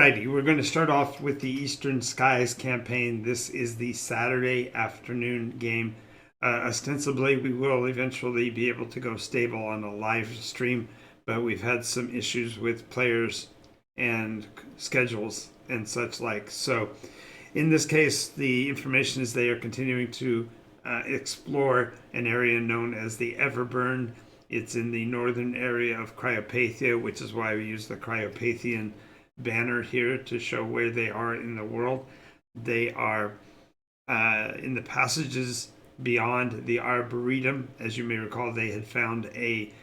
Alrighty, we're going to start off with the Eastern Skies campaign. This is the Saturday afternoon game. Ostensibly, we will eventually be able to go stable on a live stream, but we've had some issues with players and schedules and such like. So, in this case, the information is they are continuing to explore an area known as the Everburn. It's in the northern area of Cryopathia, which is why we use the Cryopathian banner here to show where they are in the world. They are in the passages beyond the Arboretum. As you may recall, they had found a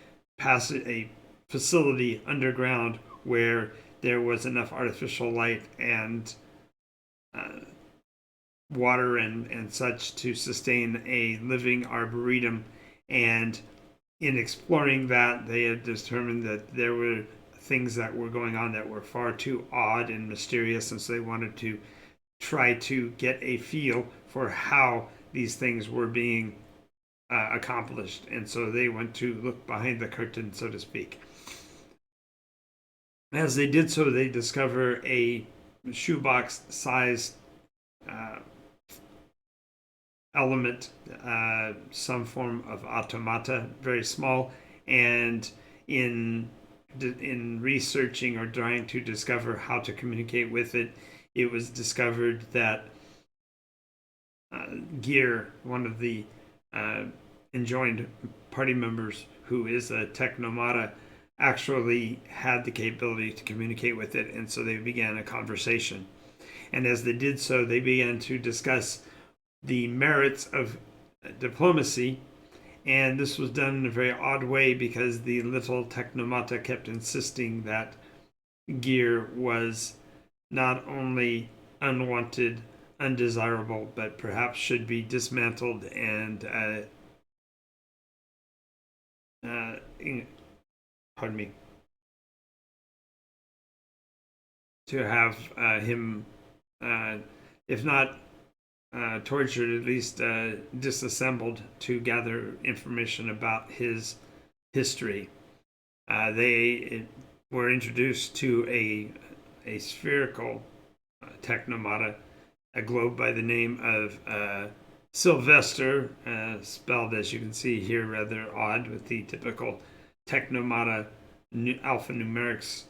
facility underground where there was enough artificial light and water and such to sustain a living arboretum. And in exploring that, they had determined that there were things that were going on that were far too odd and mysterious, and so they wanted to try to get a feel for how these things were being accomplished. And so they went to look behind the curtain, so to speak. As they did so, they discover a shoebox-sized element, some form of automata, very small, and in researching or trying to discover how to communicate with it, it was discovered that Gear, one of the enjoined party members who is a technomata, actually had the capability to communicate with it, and so they began a conversation. And as they did so, they began to discuss the merits of diplomacy, and this was done in a very odd way because the little technomata kept insisting that Gear was not only unwanted, undesirable, but perhaps should be dismantled and pardon me, to have him, if not tortured, at least disassembled to gather information about his history. They were introduced to a spherical technomata, a globe by the name of Sylvester, spelled, as you can see here, rather odd with the typical technomata alphanumerics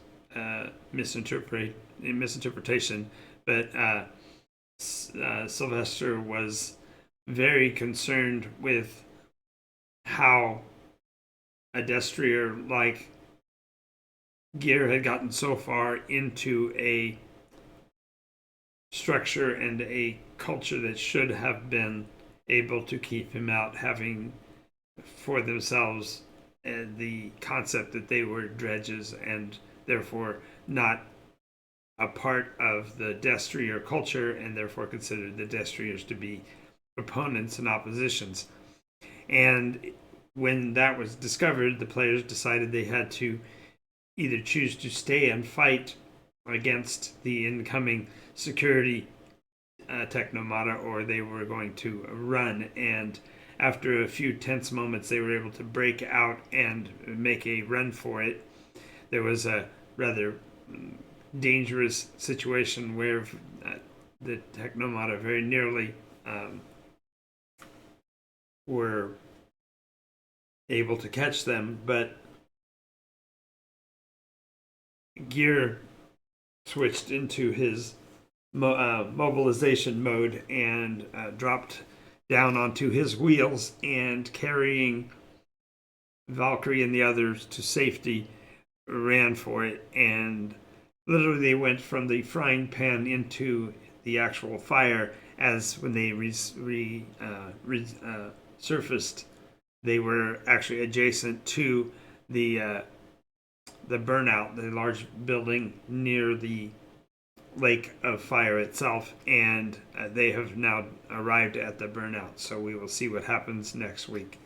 misinterpretation, but Sylvester was very concerned with how a destrier like Gear had gotten so far into a structure and a culture that should have been able to keep him out, having for themselves the concept that they were dredges and therefore not a part of the destrier culture, and therefore considered the destriers to be opponents and oppositions. And when that was discovered, the players decided they had to either choose to stay and fight against the incoming security technomata, or they were going to run. And after a few tense moments, they were able to break out and make a run for it. There was a rather dangerous situation where the technomata very nearly were able to catch them, but Gear switched into his mobilization mode and dropped down onto his wheels, and carrying Valkyrie and the others to safety, ran for it. And literally they went from the frying pan into the actual fire, as when they surfaced, they were actually adjacent to the burnout, the large building near the lake of fire itself, and they have now arrived at the burnout. So we will see what happens next week.